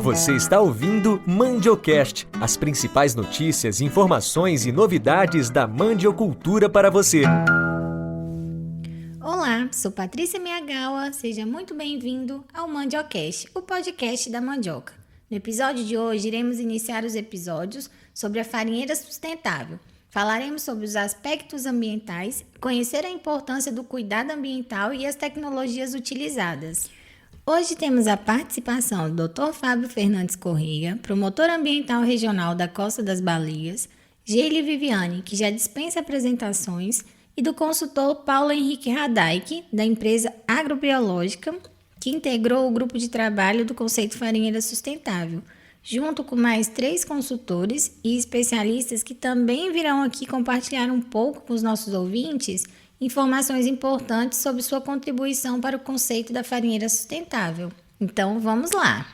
Você está ouvindo Mandiocast, as principais notícias, informações e novidades da mandiocultura para você. Olá, sou Patrícia Miyagawa, seja muito bem-vindo ao Mandiocast, o podcast da mandioca. No episódio de hoje, iremos iniciar os episódios sobre a farinheira sustentável. Falaremos sobre os aspectos ambientais, conhecer a importância do cuidado ambiental e as tecnologias utilizadas. Hoje temos a participação do Dr. Fábio Fernandes Corrêa, promotor ambiental regional da Costa das Baleias, Geile Viviane, que já dispensa apresentações, e do consultor Paulo Henrique Radaik, da empresa agrobiológica, que integrou o grupo de trabalho do conceito farinheira sustentável, junto com mais 3 consultores e especialistas que também virão aqui compartilhar um pouco com os nossos ouvintes informações importantes sobre sua contribuição para o conceito da farinheira sustentável. Então, vamos lá!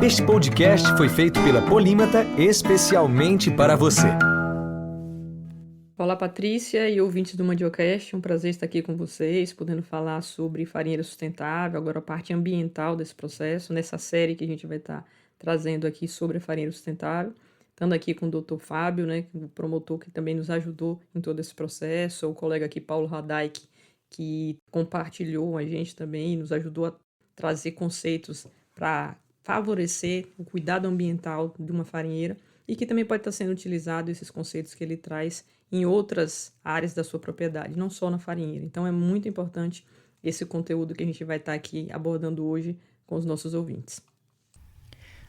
Este podcast foi feito pela Polímata especialmente para você. Olá, Patrícia e ouvintes do Mandiocast, um prazer estar aqui com vocês, podendo falar sobre farinheira sustentável, agora a parte ambiental desse processo, nessa série que a gente vai estar trazendo aqui sobre a farinheira sustentável. Estando aqui com o Dr. Fábio, o promotor que também nos ajudou em todo esse processo, o colega aqui, Paulo Radaik, que compartilhou a gente também e nos ajudou a trazer conceitos para favorecer o cuidado ambiental de uma farinheira e que também pode estar sendo utilizado esses conceitos que ele traz em outras áreas da sua propriedade, não só na farinheira. Então é muito importante esse conteúdo que a gente vai estar aqui abordando hoje com os nossos ouvintes.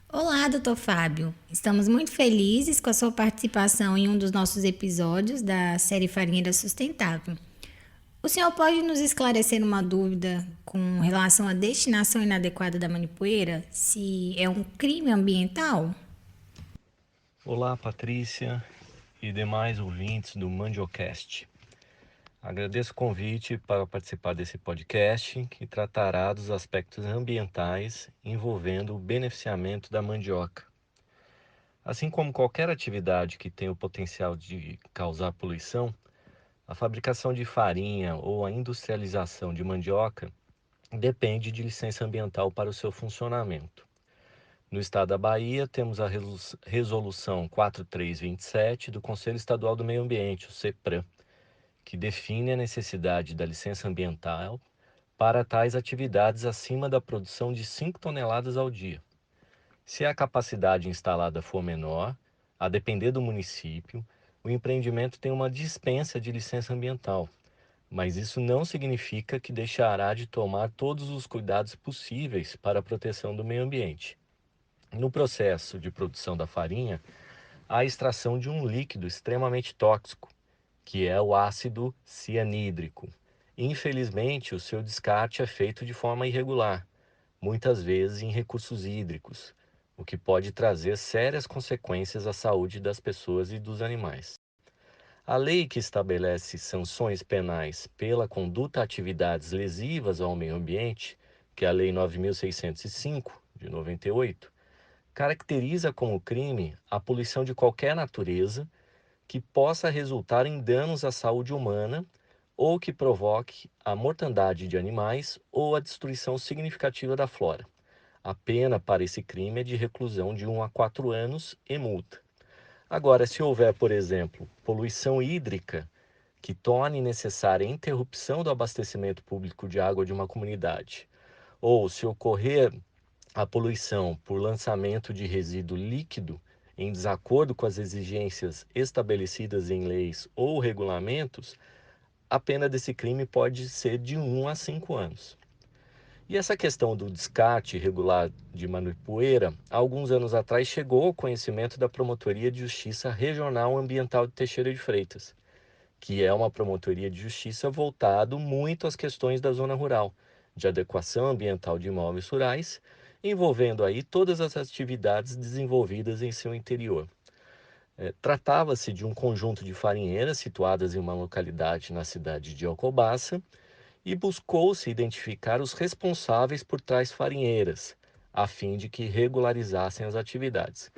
Olá, Dr. Fábio. Estamos muito felizes com a sua participação em um dos nossos episódios da série Farinheira Sustentável. O senhor pode nos esclarecer uma dúvida com relação à destinação inadequada da manipoeira? Se é um crime ambiental? Olá, Patrícia e demais ouvintes do Mandiocast. Agradeço o convite para participar desse podcast que tratará dos aspectos ambientais envolvendo o beneficiamento da mandioca. Assim como qualquer atividade que tenha o potencial de causar poluição, a fabricação de farinha ou a industrialização de mandioca depende de licença ambiental para o seu funcionamento. No estado da Bahia, temos a Resolução 4327 do Conselho Estadual do Meio Ambiente, o CEPRAM, que define a necessidade da licença ambiental para tais atividades acima da produção de 5 toneladas ao dia. Se a capacidade instalada for menor, a depender do município, o empreendimento tem uma dispensa de licença ambiental, mas isso não significa que deixará de tomar todos os cuidados possíveis para a proteção do meio ambiente. No processo de produção da farinha, há a extração de um líquido extremamente tóxico, que é o ácido cianídrico. Infelizmente, o seu descarte é feito de forma irregular, muitas vezes em recursos hídricos, o que pode trazer sérias consequências à saúde das pessoas e dos animais. A lei que estabelece sanções penais pela conduta a atividades lesivas ao meio ambiente, que é a Lei 9.605, de 98, caracteriza como crime a poluição de qualquer natureza que possa resultar em danos à saúde humana ou que provoque a mortandade de animais ou a destruição significativa da flora. A pena para esse crime é de reclusão de 1 a 4 anos e multa. Agora, se houver, por exemplo, poluição hídrica que torne necessária a interrupção do abastecimento público de água de uma comunidade, ou se ocorrer a poluição por lançamento de resíduo líquido em desacordo com as exigências estabelecidas em leis ou regulamentos, a pena desse crime pode ser de 1 a 5 anos. E essa questão do descarte irregular de manipoeira, há alguns anos atrás chegou ao conhecimento da Promotoria de Justiça Regional Ambiental de Teixeira de Freitas, que é uma promotoria de justiça voltado muito às questões da zona rural, de adequação ambiental de imóveis rurais, envolvendo aí todas as atividades desenvolvidas em seu interior. Tratava-se de um conjunto de farinheiras situadas em uma localidade na cidade de Alcobaça e buscou-se identificar os responsáveis por tais farinheiras, a fim de que regularizassem as atividades.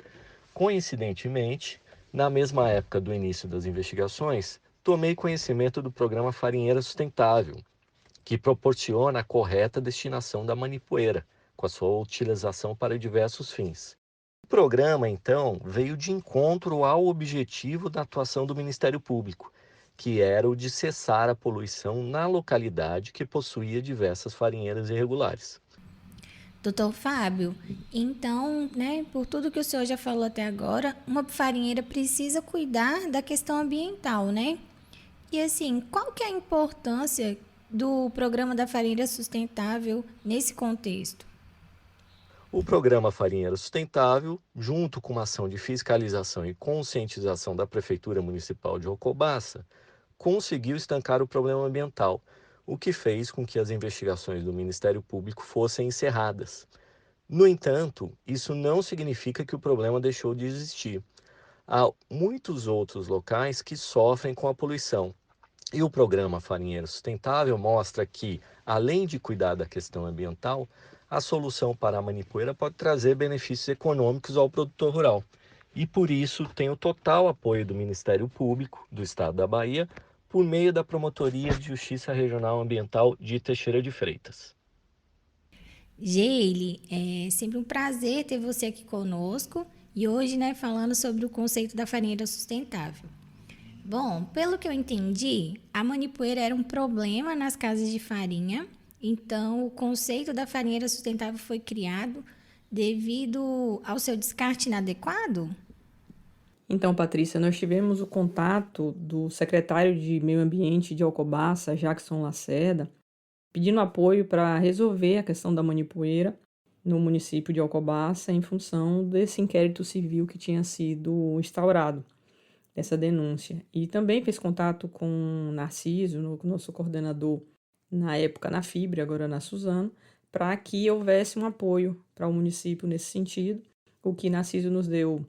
Coincidentemente, na mesma época do início das investigações, tomei conhecimento do programa Farinheira Sustentável, que proporciona a correta destinação da manipoeira, com a sua utilização para diversos fins. O programa, então, veio de encontro ao objetivo da atuação do Ministério Público, que era o de cessar a poluição na localidade que possuía diversas farinheiras irregulares. Doutor Fábio, então, né, por tudo que o senhor já falou até agora, uma farinheira precisa cuidar da questão ambiental, né? E assim, qual que é a importância do programa da farinheira sustentável nesse contexto? O programa Farinheira Sustentável, junto com uma ação de fiscalização e conscientização da Prefeitura Municipal de Alcobaça, conseguiu estancar o problema ambiental, o que fez com que as investigações do Ministério Público fossem encerradas. No entanto, isso não significa que o problema deixou de existir. Há muitos outros locais que sofrem com a poluição. E o programa Farinheiro Sustentável mostra que, além de cuidar da questão ambiental, a solução para a manipoeira pode trazer benefícios econômicos ao produtor rural. E por isso tem o total apoio do Ministério Público do Estado da Bahia, por meio da Promotoria de Justiça Regional Ambiental de Teixeira de Freitas. Geile, é sempre um prazer ter você aqui conosco e hoje, né, falando sobre o conceito da farinheira sustentável. Bom, pelo que eu entendi, a manipoeira era um problema nas casas de farinha, então o conceito da farinheira sustentável foi criado devido ao seu descarte inadequado? Então, Patrícia, nós tivemos o contato do secretário de Meio Ambiente de Alcobaça, Jackson Lacerda, pedindo apoio para resolver a questão da manipoeira no município de Alcobaça em função desse inquérito civil que tinha sido instaurado, essa denúncia. E também fez contato com o Narciso, nosso coordenador na época na FIBRE, agora na Suzano, para que houvesse um apoio para o município nesse sentido, o que Narciso nos deu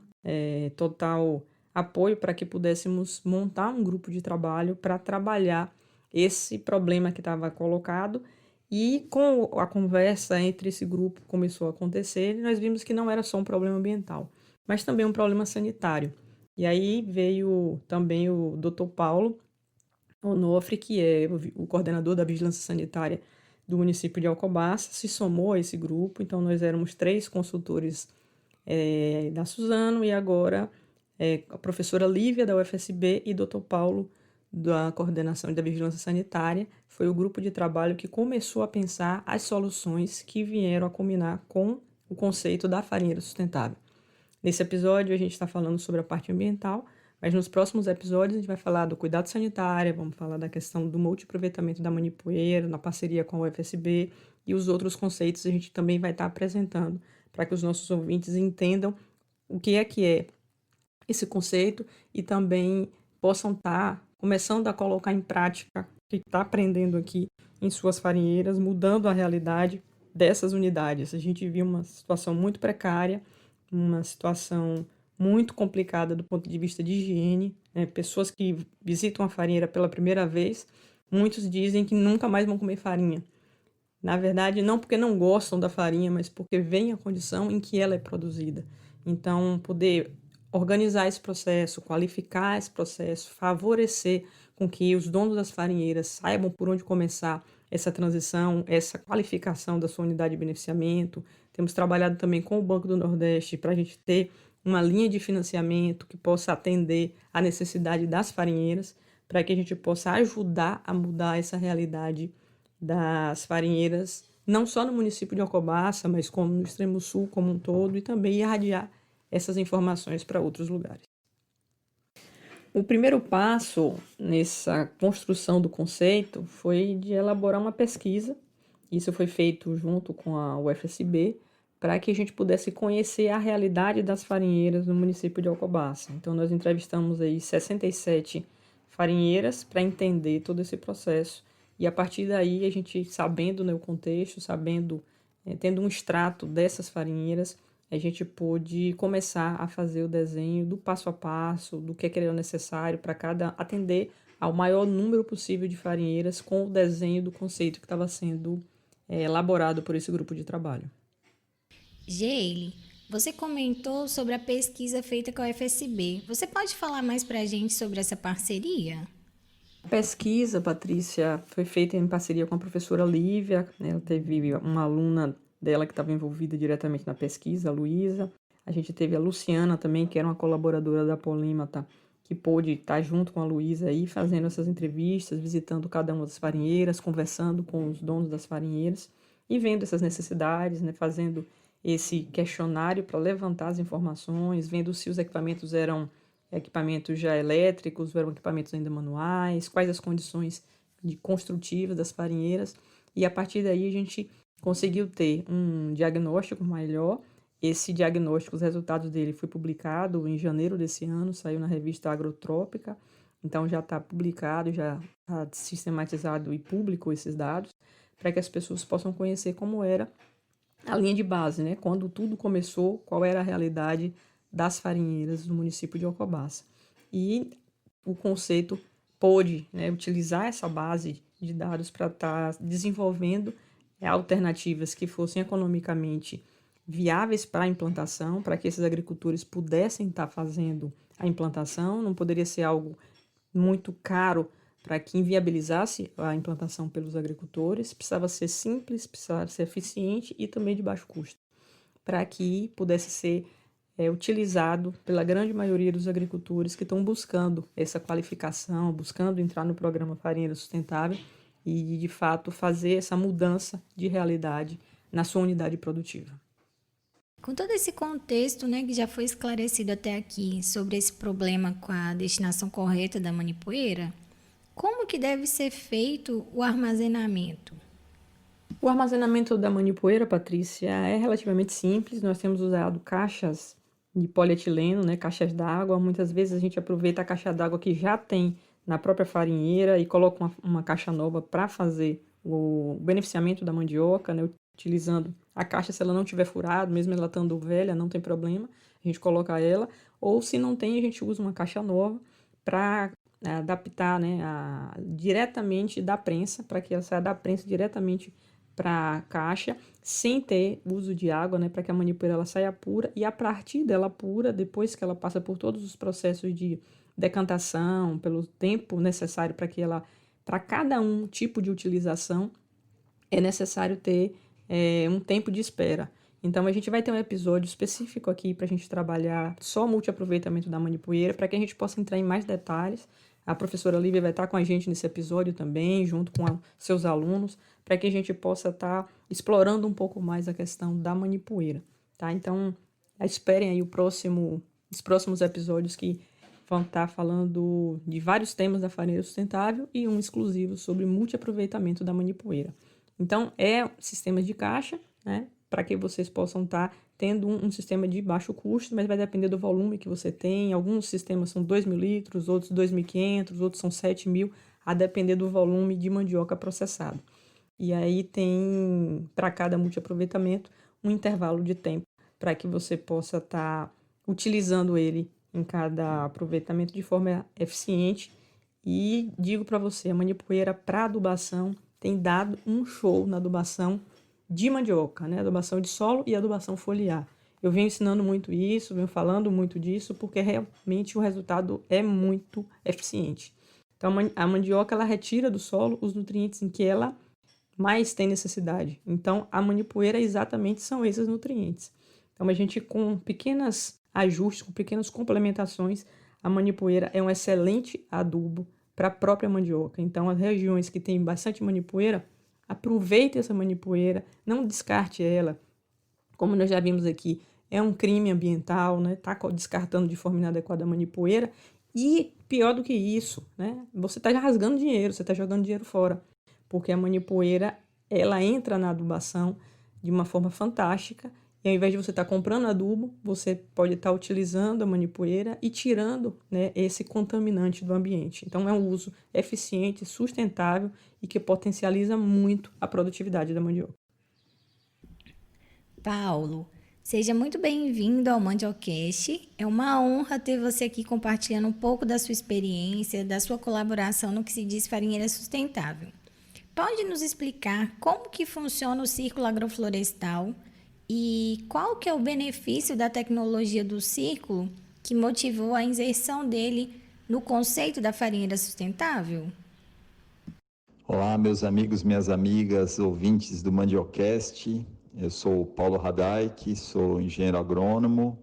total apoio para que pudéssemos montar um grupo de trabalho para trabalhar esse problema que estava colocado, e com a conversa entre esse grupo começou a acontecer, nós vimos que não era só um problema ambiental, mas também um problema sanitário. E aí veio também o Dr. Paulo Onofre, que é o coordenador da Vigilância Sanitária do município de Alcobaça, se somou a esse grupo. Então nós éramos 3 consultores da Suzano, e agora a professora Lívia da UFSB e Dr. Paulo da Coordenação e da Vigilância Sanitária. Foi o grupo de trabalho que começou a pensar as soluções que vieram a combinar com o conceito da farinheira sustentável. Nesse episódio a gente está falando sobre a parte ambiental, mas nos próximos episódios a gente vai falar do cuidado sanitário, vamos falar da questão do multiaproveitamento da manipoeira, na parceria com a UFSB, e os outros conceitos a gente também vai estar apresentando para que os nossos ouvintes entendam o que é esse conceito e também possam estar começando a colocar em prática o que está aprendendo aqui em suas farinheiras, mudando a realidade dessas unidades. A gente viu uma situação muito precária, uma situação muito complicada do ponto de vista de higiene, né? Pessoas que visitam a farinheira pela primeira vez, muitos dizem que nunca mais vão comer farinha. Na verdade, não porque não gostam da farinha, mas porque vem a condição em que ela é produzida. Então, poder organizar esse processo, qualificar esse processo, favorecer com que os donos das farinheiras saibam por onde começar essa transição, essa qualificação da sua unidade de beneficiamento. Temos trabalhado também com o Banco do Nordeste para a gente ter uma linha de financiamento que possa atender à necessidade das farinheiras, para que a gente possa ajudar a mudar essa realidade das farinheiras, não só no município de Alcobaça, mas como no extremo sul como um todo, e também irradiar essas informações para outros lugares. O primeiro passo nessa construção do conceito foi de elaborar uma pesquisa. Isso foi feito junto com a UFSB, para que a gente pudesse conhecer a realidade das farinheiras no município de Alcobaça. Então, nós entrevistamos aí 67 farinheiras para entender todo esse processo. E a partir daí, a gente, sabendo, né, o contexto, tendo um extrato dessas farinheiras, a gente pôde começar a fazer o desenho do passo a passo, do que era necessário para atender ao maior número possível de farinheiras, com o desenho do conceito que estava sendo elaborado por esse grupo de trabalho. Geile, você comentou sobre a pesquisa feita com a UFSB. Você pode falar mais para a gente sobre essa parceria? A pesquisa, Patrícia, foi feita em parceria com a professora Lívia. Ela teve uma aluna dela que estava envolvida diretamente na pesquisa, a Luísa. A gente teve a Luciana também, que era uma colaboradora da Polímata, que pôde estar junto com a Luísa aí, fazendo essas entrevistas, visitando cada uma das farinheiras, conversando com os donos das farinheiras e vendo essas necessidades, né, fazendo esse questionário para levantar as informações, vendo se os equipamentos eram equipamentos já elétricos, eram equipamentos ainda manuais, quais as condições construtivas das farinheiras. E a partir daí a gente conseguiu ter um diagnóstico melhor. Esse diagnóstico, os resultados dele foi publicado em janeiro desse ano, saiu na revista Agrotrópica, então já está publicado, já está sistematizado e público esses dados, para que as pessoas possam conhecer como era a linha de base, né? Quando tudo começou, qual era a realidade das farinheiras do município de Alcobaça. E o conceito pôde, né, utilizar essa base de dados para estar desenvolvendo alternativas que fossem economicamente viáveis para a implantação, para que esses agricultores pudessem estar fazendo a implantação. Não poderia ser algo muito caro para que inviabilizasse a implantação pelos agricultores, precisava ser simples, precisava ser eficiente e também de baixo custo, para que pudesse ser utilizado pela grande maioria dos agricultores que estão buscando essa qualificação, buscando entrar no programa Farinheira Sustentável e, de fato, fazer essa mudança de realidade na sua unidade produtiva. Com todo esse contexto, né, que já foi esclarecido até aqui sobre esse problema com a destinação correta da manipoeira, como que deve ser feito o armazenamento? O armazenamento da manipoeira, Patrícia, é relativamente simples. Nós temos usado caixas de polietileno, né, caixas d'água. Muitas vezes a gente aproveita a caixa d'água que já tem na própria farinheira e coloca uma caixa nova para fazer o beneficiamento da mandioca, né, utilizando a caixa. Se ela não tiver furada, mesmo ela estando velha, não tem problema, a gente coloca ela. Ou se não tem, a gente usa uma caixa nova para adaptar, né, diretamente da prensa, para que ela saia da prensa diretamente para a caixa, sem ter uso de água, né, para que a manipoeira ela saia pura, e a partir dela pura, depois que ela passa por todos os processos de decantação, pelo tempo necessário para cada tipo de utilização, é necessário ter um tempo de espera. Então, a gente vai ter um episódio específico aqui para a gente trabalhar só o multiaproveitamento da manipoeira, para que a gente possa entrar em mais detalhes. A professora Lívia vai estar com a gente nesse episódio também, junto com seus alunos, para que a gente possa estar explorando um pouco mais a questão da manipoeira, tá? Então, esperem aí os próximos episódios que vão estar falando de vários temas da farinheira sustentável e um exclusivo sobre multiaproveitamento da manipoeira. Então, é sistemas de caixa, né, para que vocês possam estar tendo um sistema de baixo custo, mas vai depender do volume que você tem. Alguns sistemas são 2.000 litros, outros 2.500, outros são 7.000, a depender do volume de mandioca processado. E aí tem, para cada multiaproveitamento, um intervalo de tempo para que você possa estar utilizando ele em cada aproveitamento de forma eficiente. E digo para você, a manipoeira para adubação tem dado um show na adubação de mandioca, né? Adubação de solo e adubação foliar. Eu venho ensinando muito isso, venho falando muito disso, porque realmente o resultado é muito eficiente. Então, a mandioca, ela retira do solo os nutrientes em que ela mais tem necessidade. Então, a manipoeira exatamente são esses nutrientes. Então, a gente, com pequenos ajustes, com pequenas complementações, a manipoeira é um excelente adubo para a própria mandioca. Então, as regiões que têm bastante manipoeira, aproveite essa manipoeira, não descarte ela. Como nós já vimos aqui, é um crime ambiental, né? Tá descartando de forma inadequada a manipoeira. E pior do que isso, né? Você está rasgando dinheiro, você está jogando dinheiro fora. Porque a manipoeira, ela entra na adubação de uma forma fantástica. E ao invés de você estar comprando adubo, você pode estar utilizando a manipoeira e tirando, né, esse contaminante do ambiente. Então, é um uso eficiente, sustentável e que potencializa muito a produtividade da mandioca. Paulo, seja muito bem-vindo ao Mandiocast. É uma honra ter você aqui compartilhando um pouco da sua experiência, da sua colaboração no que se diz farinheira sustentável. Pode nos explicar como que funciona o círculo agroflorestal e qual que é o benefício da tecnologia do círculo que motivou a inserção dele no conceito da farinheira sustentável? Olá, meus amigos, minhas amigas, ouvintes do Mandiocast. Eu sou o Paulo Radaik, sou engenheiro agrônomo,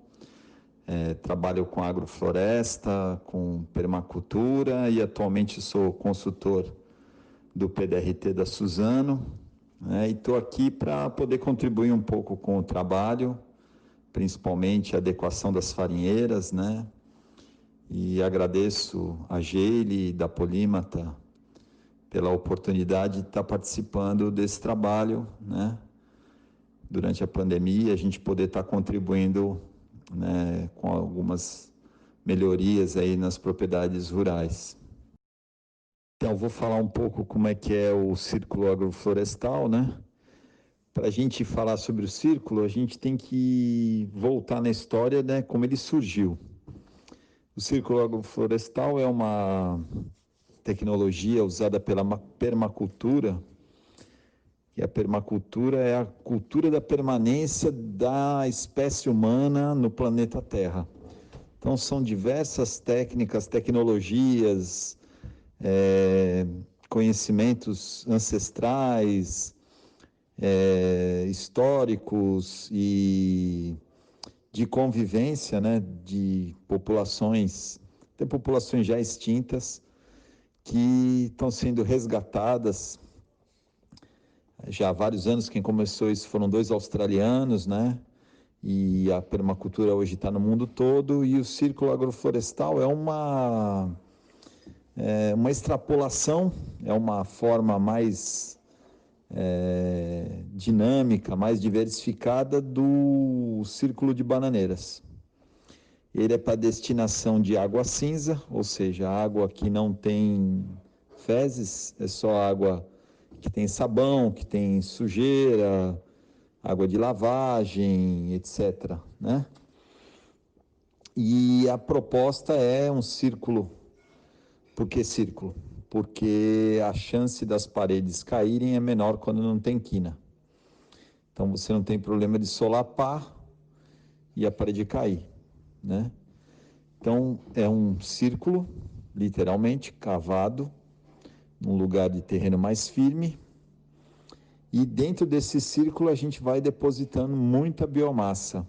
trabalho com agrofloresta, com permacultura e atualmente sou consultor do PDRT da Suzano, né, e estou aqui para poder contribuir um pouco com o trabalho, principalmente a adequação das farinheiras, né? E agradeço a Geile da Polímata pela oportunidade de estar participando desse trabalho, né? Durante a pandemia, a gente poder estar contribuindo, né, com algumas melhorias aí nas propriedades rurais. Então, vou falar um pouco como é que é o círculo agroflorestal, né? Para a gente falar sobre o círculo, a gente tem que voltar na história, né, como ele surgiu. O círculo agroflorestal é uma tecnologia usada pela permacultura, e a permacultura é a cultura da permanência da espécie humana no planeta Terra. Então, são diversas técnicas, tecnologias, conhecimentos ancestrais, históricos e de convivência, né, de populações, tem populações já extintas que estão sendo resgatadas. Já há vários anos, quem começou isso foram 2 australianos, né? E a permacultura hoje está no mundo todo, e o círculo agroflorestal é uma extrapolação, é uma forma mais dinâmica, mais diversificada do círculo de bananeiras. Ele é para destinação de água cinza, ou seja, água que não tem fezes, é só água que tem sabão, que tem sujeira, água de lavagem, etc., né? E a proposta é um círculo. Por que círculo? Porque a chance das paredes caírem é menor quando não tem quina. Então você não tem problema de solapar e a parede cair, né? Então é um círculo, literalmente, cavado, num lugar de terreno mais firme, e dentro desse círculo a gente vai depositando muita biomassa.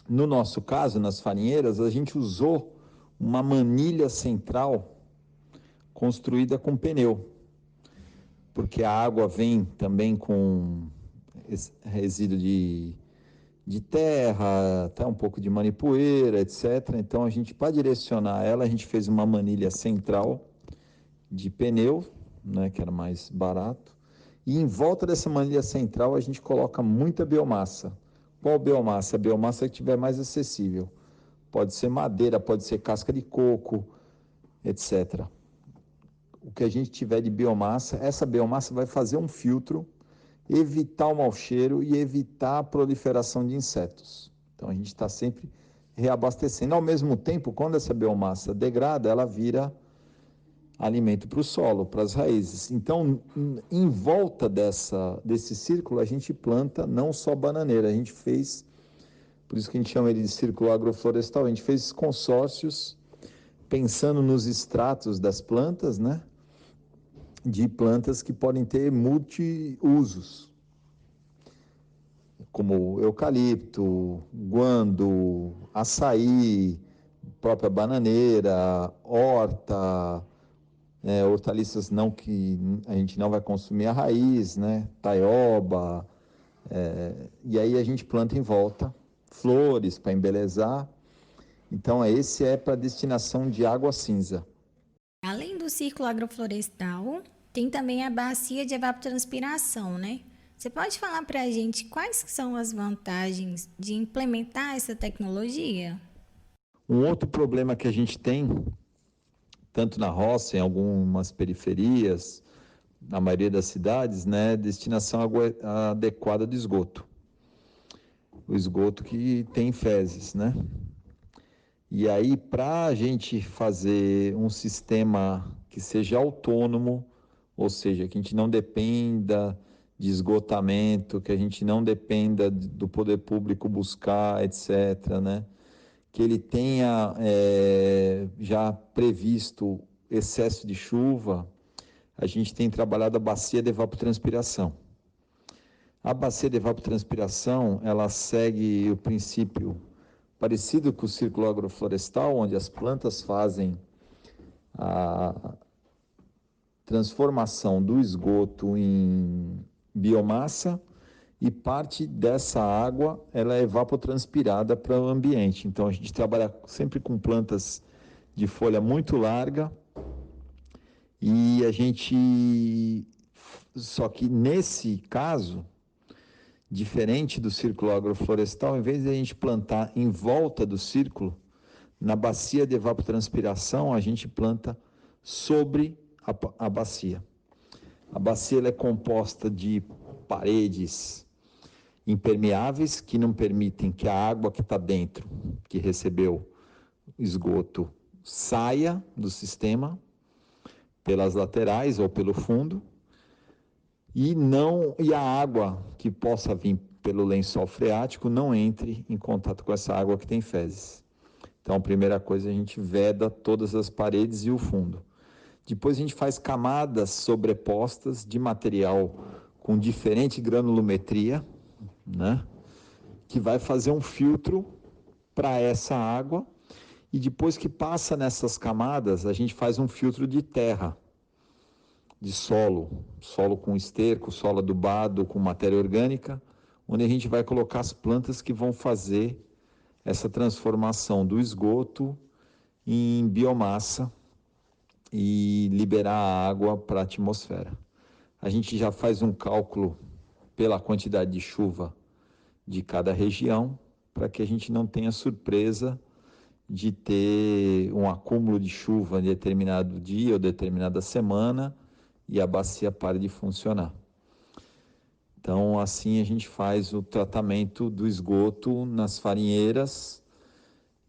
No nosso caso, nas farinheiras, a gente usou uma manilha central construída com pneu, porque a água vem também com resíduo de terra, até um pouco de manipoeira, etc. Então, a gente, para direcionar ela, a gente fez uma manilha central de pneu, né, que era mais barato, e em volta dessa manilha central a gente coloca muita biomassa. Qual biomassa? A biomassa que tiver mais acessível. Pode ser madeira, pode ser casca de coco, etc. O que a gente tiver de biomassa, essa biomassa vai fazer um filtro, evitar o mau cheiro e evitar a proliferação de insetos. Então a gente está sempre reabastecendo. Ao mesmo tempo, quando essa biomassa degrada, ela vira alimento para o solo, para as raízes. Então, em volta desse círculo, a gente planta não só bananeira, a gente fez, por isso que a gente chama ele de círculo agroflorestal, a gente fez consórcios pensando nos estratos das plantas, né? De plantas que podem ter multi-usos, como eucalipto, guando, açaí, própria bananeira, horta, hortaliças não que a gente não vai consumir a raiz, né? Taioba, e aí a gente planta em volta flores para embelezar. Então esse é para destinação de água cinza. Além do círculo agroflorestal, tem também a bacia de evapotranspiração, né? Você pode falar para a gente quais são as vantagens de implementar essa tecnologia? Um outro problema que a gente tem, tanto na roça, em algumas periferias, na maioria das cidades, né, destinação adequada de esgoto. O esgoto que tem fezes, né? E aí, para a gente fazer um sistema que seja autônomo, ou seja, que a gente não dependa de esgotamento, que a gente não dependa do poder público buscar, etc., né? Que ele tenha já previsto excesso de chuva, a gente tem trabalhado a bacia de evapotranspiração. A bacia de evapotranspiração, ela segue o princípio parecido com o círculo agroflorestal, onde as plantas fazem a transformação do esgoto em biomassa e parte dessa água ela é evapotranspirada para o ambiente. Então a gente trabalha sempre com plantas de folha muito larga e só que nesse caso, diferente do círculo agroflorestal, em vez de a gente plantar em volta do círculo, na bacia de evapotranspiração a gente planta sobre a bacia. A bacia ela é composta de paredes impermeáveis que não permitem que a água que está dentro, que recebeu esgoto, saia do sistema pelas laterais ou pelo fundo e a água que possa vir pelo lençol freático não entre em contato com essa água que tem fezes. Então, a primeira coisa, a gente veda todas as paredes e o fundo. Depois a gente faz camadas sobrepostas de material com diferente granulometria, né? Que vai fazer um filtro para essa água e depois que passa nessas camadas, a gente faz um filtro de terra, de solo com esterco, solo adubado, com matéria orgânica, onde a gente vai colocar as plantas que vão fazer essa transformação do esgoto em biomassa e liberar a água para a atmosfera. A gente já faz um cálculo pela quantidade de chuva de cada região, para que a gente não tenha surpresa de ter um acúmulo de chuva em determinado dia ou determinada semana e a bacia pare de funcionar. Então, assim a gente faz o tratamento do esgoto nas farinheiras.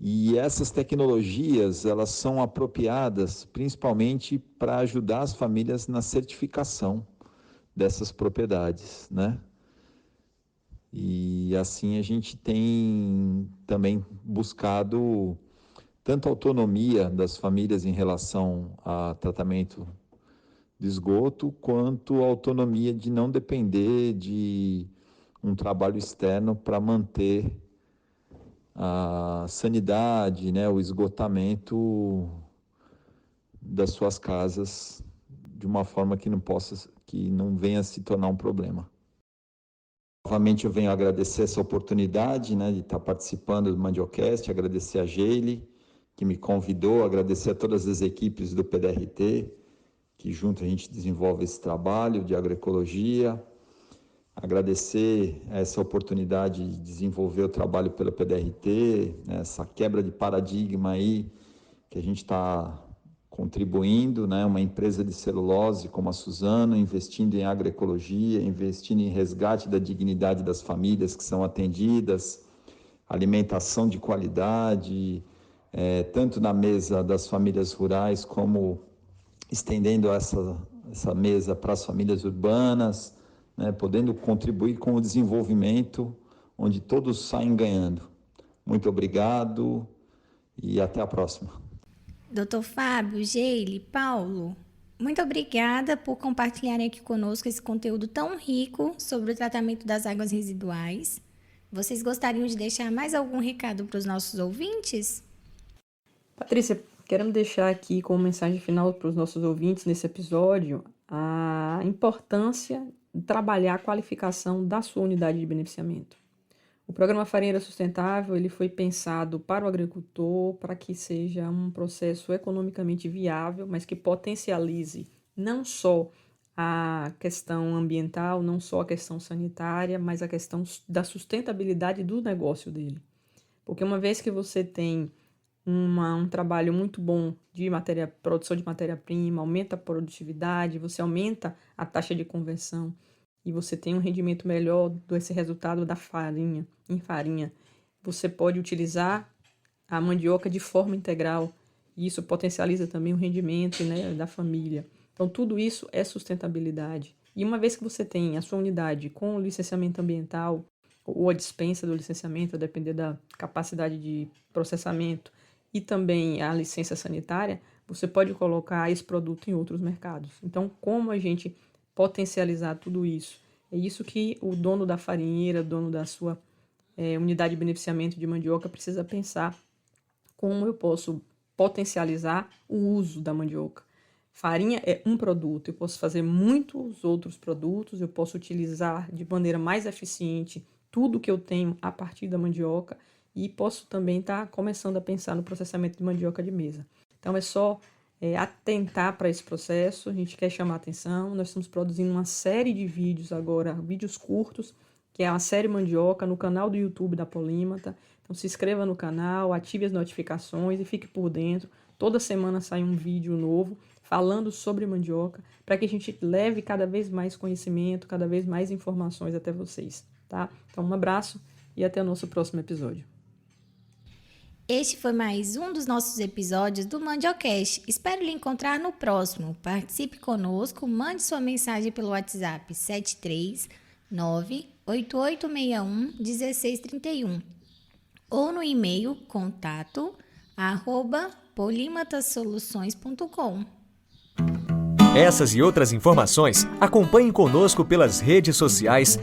E essas tecnologias, elas são apropriadas principalmente para ajudar as famílias na certificação dessas propriedades, né? E assim a gente tem também buscado tanto a autonomia das famílias em relação a tratamento de esgoto, quanto a autonomia de não depender de um trabalho externo para manter a sanidade, né, o esgotamento das suas casas de uma forma que não venha a se tornar um problema. Novamente eu venho agradecer essa oportunidade, né, de estar participando do Mandiocast, agradecer a Geile, que me convidou, agradecer a todas as equipes do PDRT, que junto a gente desenvolve esse trabalho de agroecologia, agradecer essa oportunidade de desenvolver o trabalho pelo PDRT, né, essa quebra de paradigma aí que a gente está contribuindo, né, uma empresa de celulose como a Suzano, investindo em agroecologia, investindo em resgate da dignidade das famílias que são atendidas, alimentação de qualidade, tanto na mesa das famílias rurais como estendendo essa mesa para as famílias urbanas, né, podendo contribuir com o desenvolvimento onde todos saem ganhando. Muito obrigado e até a próxima. Dr. Fábio, Geile, Paulo, muito obrigada por compartilharem aqui conosco esse conteúdo tão rico sobre o tratamento das águas residuais. Vocês gostariam de deixar mais algum recado para os nossos ouvintes? Patrícia, queremos deixar aqui como mensagem final para os nossos ouvintes nesse episódio a importância de trabalhar a qualificação da sua unidade de beneficiamento. O programa Farinheira Sustentável ele foi pensado para o agricultor, para que seja um processo economicamente viável, mas que potencialize não só a questão ambiental, não só a questão sanitária, mas a questão da sustentabilidade do negócio dele. Porque uma vez que você tem um trabalho muito bom de produção de matéria-prima, aumenta a produtividade, você aumenta a taxa de conversão e você tem um rendimento melhor desse resultado da farinha, em farinha. Você pode utilizar a mandioca de forma integral e isso potencializa também o rendimento, né, da família. Então, tudo isso é sustentabilidade. E uma vez que você tem a sua unidade com o licenciamento ambiental ou a dispensa do licenciamento, a depender da capacidade de processamento, e também a licença sanitária, você pode colocar esse produto em outros mercados. Então, como a gente potencializar tudo isso É isso que o dono da farinheira, dono da sua unidade de beneficiamento de mandioca precisa pensar. Como eu posso potencializar o uso da mandioca? Farinha é um produto, eu posso fazer muitos outros produtos, eu posso utilizar de maneira mais eficiente tudo que eu tenho a partir da mandioca e posso também estar começando a pensar no processamento de mandioca de mesa. Então é só atentar para esse processo, a gente quer chamar a atenção, nós estamos produzindo uma série de vídeos agora, vídeos curtos, que é a série Mandioca, no canal do YouTube da Polímata. Então se inscreva no canal, ative as notificações e fique por dentro. Toda semana sai um vídeo novo falando sobre mandioca, para que a gente leve cada vez mais conhecimento, cada vez mais informações até vocês, tá? Então um abraço e até o nosso próximo episódio. Este foi mais um dos nossos episódios do Mandiocast. Espero lhe encontrar no próximo. Participe conosco, mande sua mensagem pelo WhatsApp 739-8861-1631 ou no e-mail contato@polimatasoluções.com. Essas e outras informações, acompanhe conosco pelas redes sociais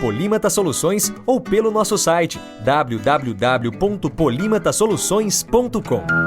@Polímata Soluções ou pelo nosso site www.polimatasoluções.com.